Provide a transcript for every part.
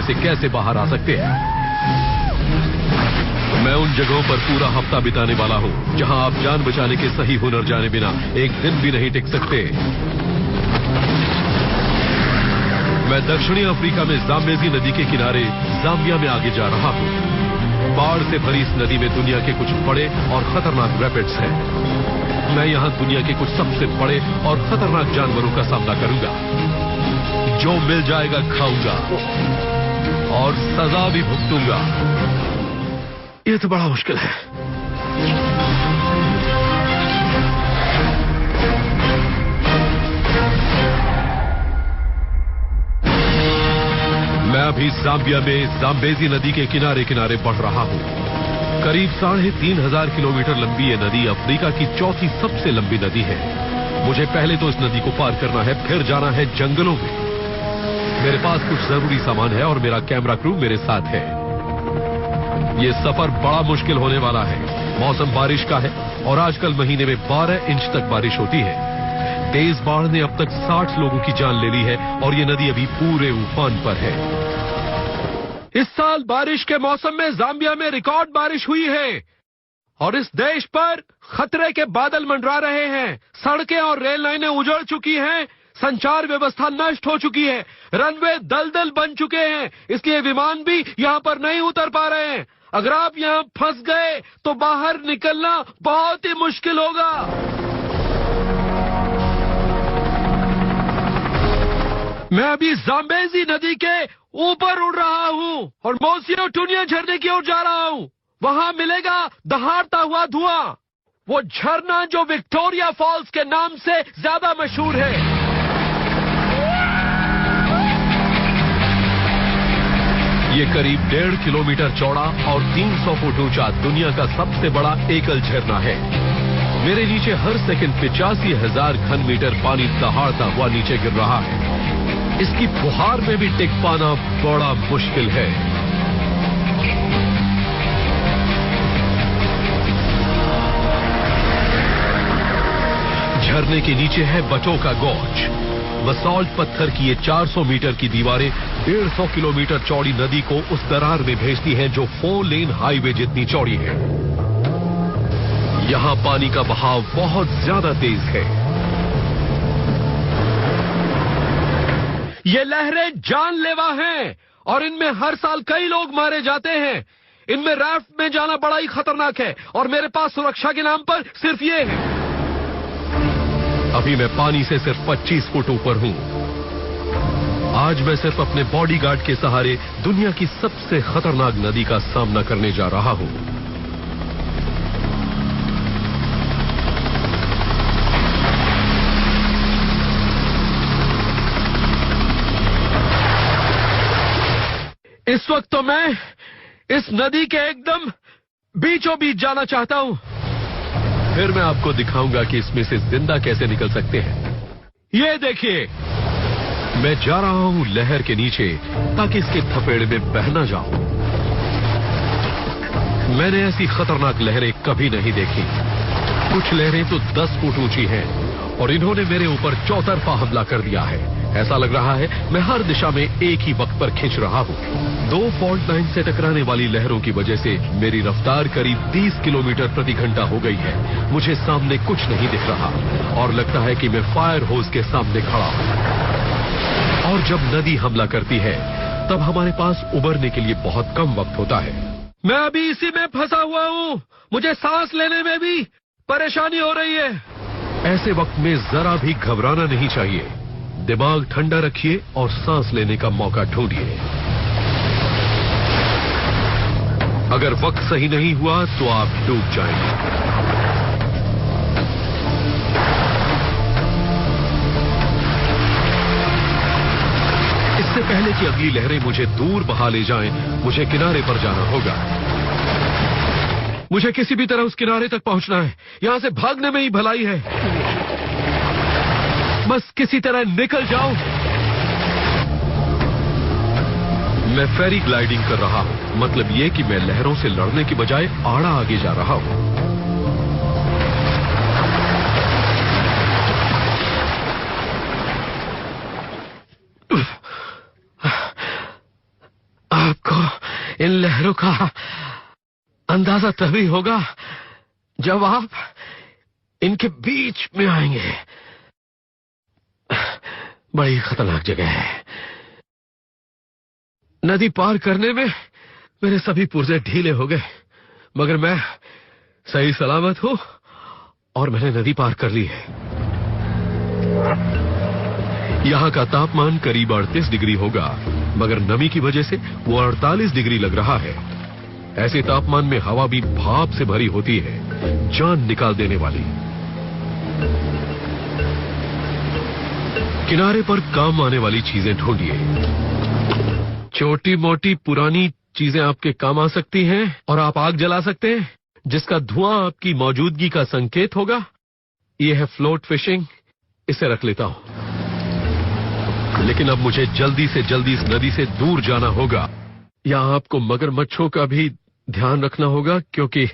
से कैसे बाहर आ सकते हैं। मैं उन जगहों पर पूरा हफ्ता बिताने वाला हूं जहां आप जान बचाने के सही हुनर जाने बिना एक दिन भी नहीं टिक सकते। मैं दक्षिणी अफ्रीका में जाम्बेजी नदी के किनारे जाम्बिया में आगे जा रहा हूं। बाढ़ से भरी इस नदी में दुनिया के कुछ बड़े और खतरनाक रैपिड्स हैं। मैं यहां दुनिया के कुछ सबसे बड़े और खतरनाक जानवरों का सामना करूंगा। जो मिल जाएगा खाऊंगा और सजा भी भुगतूंगा। ये तो बड़ा मुश्किल है। मैं अभी जाम्बिया में जाम्बेजी नदी के किनारे किनारे बढ़ रहा हूं। करीब 3,500 किलोमीटर लंबी ये नदी अफ्रीका की चौथी सबसे लंबी नदी है। मुझे पहले तो इस नदी को पार करना है, फिर जाना है जंगलों में। मेरे पास कुछ जरूरी सामान है और मेरा कैमरा क्रू मेरे साथ है। ये सफर बड़ा मुश्किल होने वाला है। मौसम बारिश का है और आजकल महीने में 12 इंच तक बारिश होती है। तेज बाढ़ ने अब तक 60 लोगों की जान ले ली है और ये नदी अभी पूरे उफान पर है। इस साल बारिश के मौसम में जाम्बिया में रिकॉर्ड बारिश हुई है और इस देश पर खतरे के बादल मंडरा रहे हैं। सड़कें और रेल लाइनें उजड़ चुकी हैं। संचार व्यवस्था नष्ट हो चुकी है। रनवे दलदल बन चुके हैं, इसलिए विमान भी यहां पर नहीं उतर पा रहे हैं। अगर आप यहां फंस गए तो बाहर निकलना बहुत ही मुश्किल होगा। मैं अभी जाम्बेजी नदी के ऊपर उड़ रहा हूं और मोसियो टूनिया झरने की ओर जा रहा हूं। वहां मिलेगा दहाड़ता हुआ धुआं, वो झरना जो विक्टोरिया फॉल्स के नाम से ज्यादा मशहूर है। ये करीब 1.5 किलोमीटर चौड़ा और 300 फुट ऊंचा दुनिया का सबसे बड़ा एकल झरना है। मेरे नीचे हर सेकंड 85,000 घन मीटर पानी दहाड़ता हुआ नीचे गिर रहा है। इसकी फुहार में भी टिक पाना बड़ा मुश्किल है। झरने के नीचे है बटोका गॉर्ज। बसॉल्ट पत्थर की ये 400 मीटर की दीवारें 150 किलोमीटर चौड़ी नदी को उस दरार में भेजती हैं जो 4 लेन हाईवे जितनी चौड़ी है। यहां पानी का बहाव बहुत ज्यादा तेज है। ये लहरें जानलेवा हैं और इनमें हर साल कई लोग मारे जाते हैं। इनमें राफ्ट में जाना बड़ा ही खतरनाक है और मेरे पास सुरक्षा के नाम पर सिर्फ ये है। अभी मैं पानी से सिर्फ 25 फुट ऊपर हूं। आज मैं सिर्फ अपने बॉडीगार्ड के सहारे दुनिया की सबसे खतरनाक नदी का सामना करने जा रहा हूं। इस वक्त तो मैं इस नदी के एकदम बीचों बीच जाना चाहता हूं। फिर मैं आपको दिखाऊंगा कि इसमें से जिंदा कैसे निकल सकते हैं। ये देखिए, मैं जा रहा हूं लहर के नीचे ताकि इसके थपेड़े में बह ना जाऊं। मैंने ऐसी खतरनाक लहरें कभी नहीं देखी। कुछ लहरें तो 10 फुट ऊंची हैं और इन्होंने मेरे ऊपर चौतरफा हमला कर दिया है। ऐसा लग रहा है मैं हर दिशा में एक ही वक्त पर खींच रहा हूं। 2 फॉल्ट लाइन से टकराने वाली लहरों की वजह से मेरी रफ्तार करीब 30 किलोमीटर प्रति घंटा हो गई है। मुझे सामने कुछ नहीं दिख रहा और लगता है कि मैं फायर होज के सामने खड़ा हूं। और जब नदी हमला करती है तब हमारे पास उबरने के लिए बहुत कम वक्त होता है। मैं अभी इसी में फंसा हुआ हूं। मुझे सांस लेने में भी परेशानी हो रही है। ऐसे वक्त में जरा भी घबराना नहीं चाहिए। दिमाग ठंडा रखिए और सांस लेने का मौका ढूंढिए। अगर वक्त सही नहीं हुआ तो आप डूब जाएंगे। इससे पहले कि अगली लहरें मुझे दूर बहा ले जाएं, मुझे किनारे पर जाना होगा। मुझे किसी भी तरह उस किनारे तक पहुंचना है। यहां से भागने में ही भलाई है। बस किसी तरह निकल जाऊं। मैं फेरी ग्लाइडिंग कर रहा हूं। मतलब यह कि मैं लहरों से लड़ने की बजाय आड़ा आगे जा रहा हूं। इन लहरों का अंदाजा तभी होगा जब आप इनके बीच में आएंगे। बड़ी खतरनाक जगह है। नदी पार करने में मेरे सभी पुर्जे ढीले हो गए, मगर मैं सही सलामत हूं और मैंने नदी पार कर ली है। यहां का तापमान करीब 38 डिग्री होगा, मगर नमी की वजह से वो 48 डिग्री लग रहा है। ऐसे तापमान में हवा भी भाप से भरी होती है, जान निकाल देने वाली। किनारे पर काम आने वाली चीजें ढूंढिए। छोटी मोटी पुरानी चीजें आपके काम आ सकती हैं और आप आग जला सकते हैं, जिसका धुआं आपकी मौजूदगी का संकेत होगा। यह है फ्लोट फिशिंग, इसे रख लेता हूं। लेकिन अब मुझे जल्दी से जल्दी इस नदी से दूर जाना होगा। यहां आपको मगरमच्छों का भी ध्यान रखना होगा, क्योंकि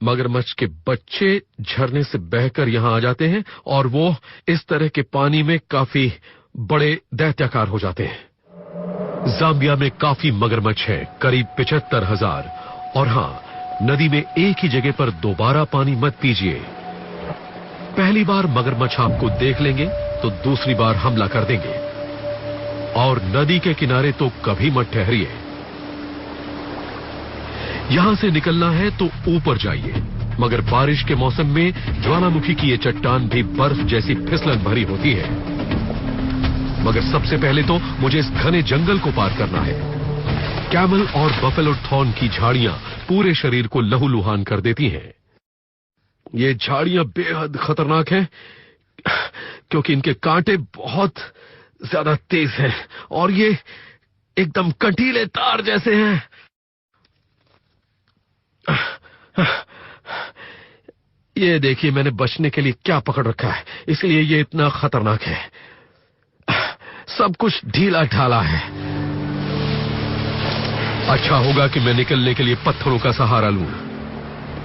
मगरमच्छ के बच्चे झरने से बहकर यहां आ जाते हैं और वो इस तरह के पानी में काफी बड़े दैत्याकार हो जाते हैं। जाम्बिया में काफी मगरमच्छ हैं, करीब 75,000। और हां, नदी में एक ही जगह पर दोबारा पानी मत पीजिए। पहली बार मगरमच्छ आपको देख लेंगे तो दूसरी बार हमला कर देंगे। और नदी के किनारे तो कभी मत ठहरिए। यहां से निकलना है तो ऊपर जाइए, मगर बारिश के मौसम में ज्वालामुखी की ये चट्टान भी बर्फ जैसी फिसलन भरी होती है। मगर सबसे पहले तो मुझे इस घने जंगल को पार करना है। कैमल और बफेलो थॉर्न की झाड़ियां पूरे शरीर को लहूलुहान कर देती हैं। ये झाड़ियां बेहद खतरनाक हैं, क्योंकि इनके कांटे बहुत ज्यादा तेज हैं और ये एकदम कंटीले तार जैसे हैं। ये देखिए, मैंने बचने के लिए क्या पकड़ रखा है, इसलिए ये इतना खतरनाक है। सब कुछ ढीला ढाला है। अच्छा होगा कि मैं निकलने के लिए पत्थरों का सहारा लूं,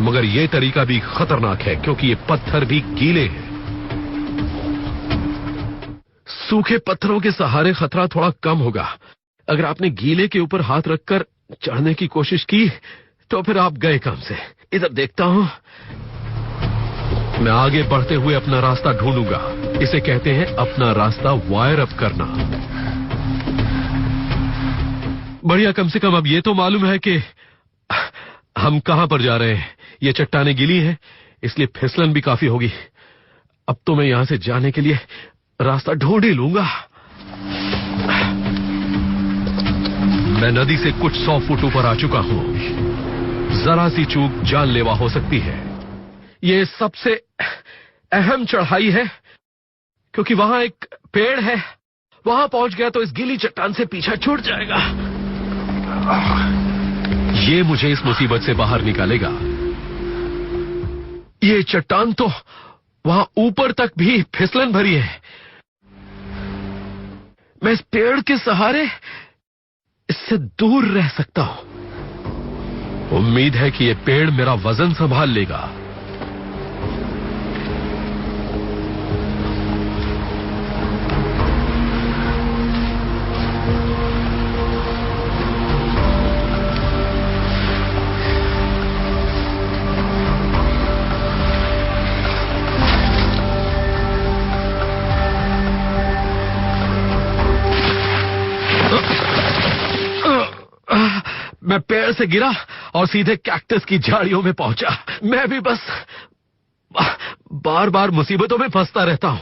मगर यह तरीका भी खतरनाक है, क्योंकि ये पत्थर भी गीले हैं। सूखे पत्थरों के सहारे खतरा थोड़ा कम होगा। अगर आपने गीले के ऊपर हाथ रखकर चढ़ने की कोशिश की तो फिर आप गए काम से। इधर देखता हूं। मैं आगे बढ़ते हुए अपना रास्ता ढूंढूंगा। इसे कहते हैं अपना रास्ता वायर अप करना। बढ़िया, कम से कम अब ये तो मालूम है कि हम कहां पर जा रहे हैं। ये चट्टानें गीली हैं, इसलिए फिसलन भी काफी होगी। अब तो मैं यहां से जाने के लिए रास्ता ढूंढ ही लूंगा। मैं नदी से कुछ 100 फुट ऊपर आ चुका हूं। जरा सी चूक जानलेवा हो सकती है। ये सबसे अहम चढ़ाई है, क्योंकि वहां एक पेड़ है। वहां पहुंच गया तो इस गीली चट्टान से पीछा छूट जाएगा। ये मुझे इस मुसीबत से बाहर निकालेगा। ये चट्टान तो वहां ऊपर तक भी फिसलन भरी है। मैं इस पेड़ के सहारे इससे दूर रह सकता हूं। उम्मीद है कि ये पेड़ मेरा वजन संभाल लेगा। मैं पेड़ से गिरा और सीधे कैक्टस की झाड़ियों में पहुंचा। मैं भी बस बार बार मुसीबतों में फंसता रहता हूं।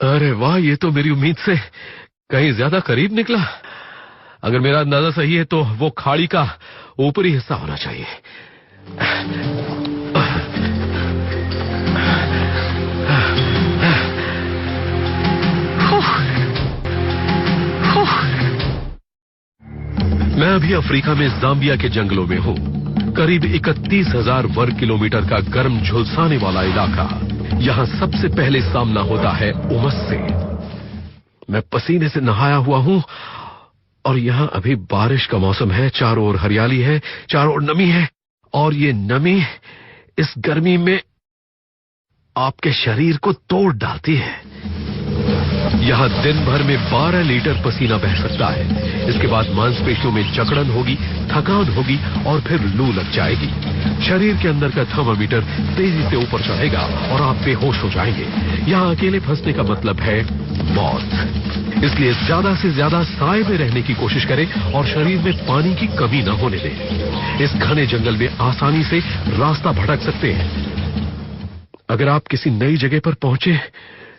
अरे वाह, ये तो मेरी उम्मीद से कहीं ज्यादा करीब निकला। अगर मेरा अंदाजा सही है तो वो खाड़ी का ऊपरी हिस्सा होना चाहिए। मैं अभी अफ्रीका में जाम्बिया के जंगलों में हूं। करीब 31,000 वर्ग किलोमीटर का गर्म झुलसाने वाला इलाका। यहां सबसे पहले सामना होता है उमस से। मैं पसीने से नहाया हुआ हूं और यहां अभी बारिश का मौसम है। चारों ओर हरियाली है, चारों ओर नमी है, और ये नमी इस गर्मी में आपके शरीर को तोड़ डालती है। यहाँ दिन भर में 12 लीटर पसीना बह सकता है। इसके बाद मांसपेशियों में जकड़न होगी, थकान होगी और फिर लू लग जाएगी। शरीर के अंदर का थर्मामीटर तेजी से ऊपर चढ़ेगा और आप बेहोश हो जाएंगे। यहाँ अकेले फंसने का मतलब है मौत। इसलिए ज्यादा से ज्यादा साए में रहने की कोशिश करें और शरीर में पानी की कमी न होने दें। इस घने जंगल में आसानी से रास्ता भटक सकते हैं। अगर आप किसी नई जगह पर पहुंचे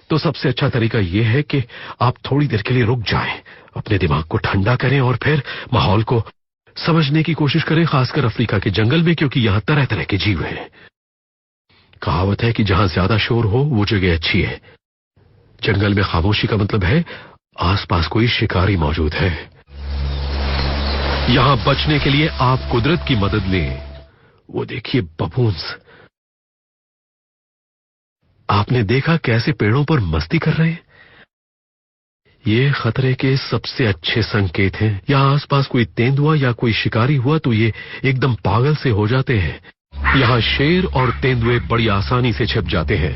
तो सबसे अच्छा तरीका यह है कि आप थोड़ी देर के लिए रुक जाएं, अपने दिमाग को ठंडा करें और फिर माहौल को समझने की कोशिश करें, खासकर अफ्रीका के जंगल में, क्योंकि यहां तरह तरह के जीव हैं। कहावत है कि जहां ज्यादा शोर हो वो जगह अच्छी है। जंगल में खामोशी का मतलब है आसपास कोई शिकारी मौजूद है। यहां बचने के लिए आप कुदरत की मदद लें। वो देखिए बबून्स। आपने देखा कैसे पेड़ों पर मस्ती कर रहे हैं? ये खतरे के सबसे अच्छे संकेत हैं। यहां आसपास कोई तेंदुआ या कोई शिकारी हुआ तो ये एकदम पागल से हो जाते हैं। यहां शेर और तेंदुए बड़ी आसानी से छिप जाते हैं।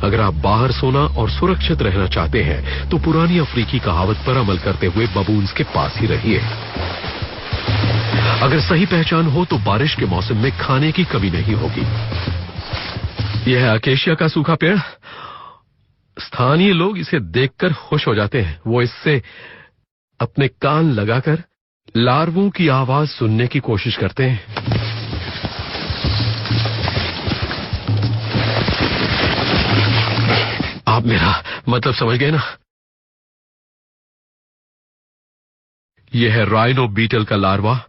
अगर आप बाहर सोना और सुरक्षित रहना चाहते हैं तो पुरानी अफ्रीकी कहावत पर अमल करते हुए बबून्स के पास ही रहिए। अगर सही पहचान हो तो बारिश के मौसम में खाने की कमी नहीं होगी। यह है अकेशिया का सूखा पेड़। स्थानीय लोग इसे देखकर खुश हो जाते हैं। वो इससे अपने कान लगाकर लार्वों की आवाज सुनने की कोशिश करते हैं। आप मेरा मतलब समझ गए ना? यह है राइनो बीटल का लार्वा।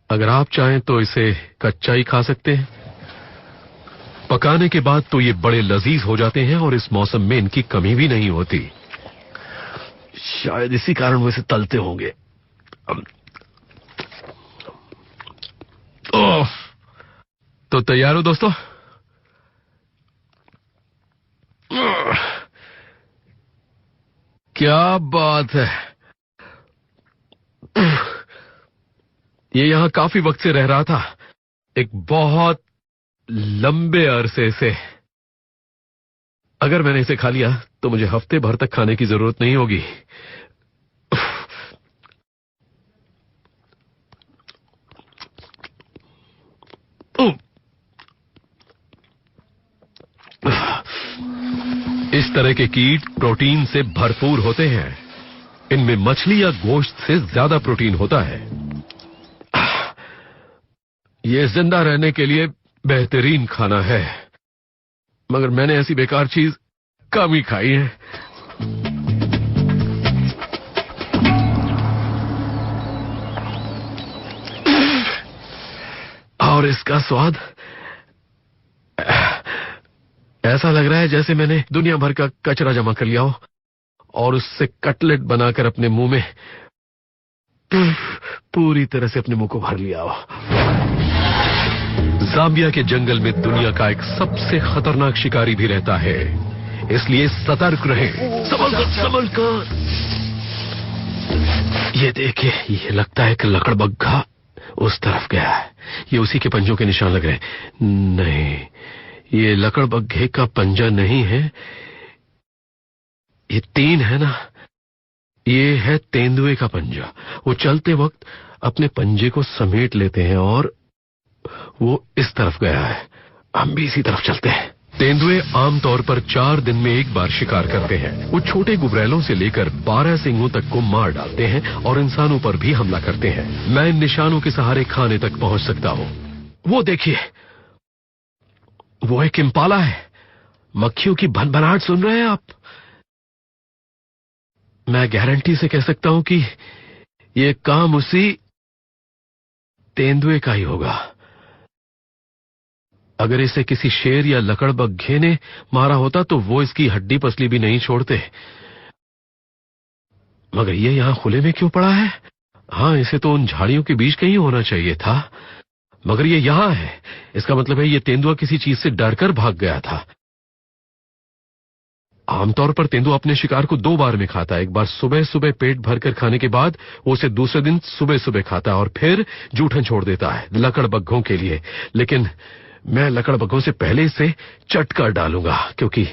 अगर आप चाहें तो इसे कच्चा ही खा सकते हैं। पकाने के बाद तो ये बड़े लजीज हो जाते हैं और इस मौसम में इनकी कमी भी नहीं होती। शायद इसी कारण वो इसे तलते होंगे। तो तैयार हो दोस्तों? क्या बात है। ये यहां काफी वक्त से रह रहा था, एक बहुत लंबे अरसे से। अगर मैंने इसे खा लिया तो मुझे हफ्ते भर तक खाने की जरूरत नहीं होगी। इस तरह के कीट प्रोटीन से भरपूर होते हैं। इनमें मछली या गोश्त से ज्यादा प्रोटीन होता है। यह जिंदा रहने के लिए बेहतरीन खाना है, मगर मैंने ऐसी बेकार चीज कम ही खाई है। और इसका स्वाद ऐसा लग रहा है जैसे मैंने दुनिया भर का कचरा जमा कर लिया हो और उससे कटलेट बनाकर अपने मुंह में पूरी तरह से अपने मुंह को भर लिया हो। जाम्बिया के जंगल में दुनिया का एक सबसे खतरनाक शिकारी भी रहता है, इसलिए सतर्क रहें। संभल कर। ये देखिए, ये लगता है कि लकड़बग्घा उस तरफ गया है। ये उसी के पंजों के निशान लग रहे हैं। नहीं, ये लकड़बग्घे का पंजा नहीं है, ये तीन है ना, ये है तेंदुए का पंजा। वो चलते वक्त अपने पंजे को समेट लेते हैं और वो इस तरफ गया है। हम भी इसी तरफ चलते हैं। तेंदुए आमतौर पर 4 दिन में एक बार शिकार करते हैं। वो छोटे गुबरैलों से लेकर 12 सिंगों तक को मार डालते हैं और इंसानों पर भी हमला करते हैं। मैं इन निशानों के सहारे खाने तक पहुंच सकता हूं। वो देखिए, वो एक इम्पाला है। मक्खियों की भनभनाहट सुन रहे हैं आप? मैं गारंटी से कह सकता हूं कि ये काम उसी तेंदुए का ही होगा। अगर इसे किसी शेर या लकड़बग्घे ने मारा होता तो वो इसकी हड्डी पसली भी नहीं छोड़ते। मगर ये यहां खुले में क्यों पड़ा है? हाँ, इसे तो उन झाड़ियों के बीच कहीं होना चाहिए था, मगर ये यहां है। इसका मतलब है ये तेंदुआ किसी चीज से डरकर भाग गया था। आमतौर पर तेंदुआ अपने शिकार को 2 बार में खाता है। एक बार सुबह सुबह पेट भरकर खाने के बाद वो उसे दूसरे दिन सुबह सुबह खाता है और फिर जूठन छोड़ देता है लकड़बग्घों के लिए। लेकिन मैं लकड़बग्घों से पहले इसे चट कर डालूंगा, क्योंकि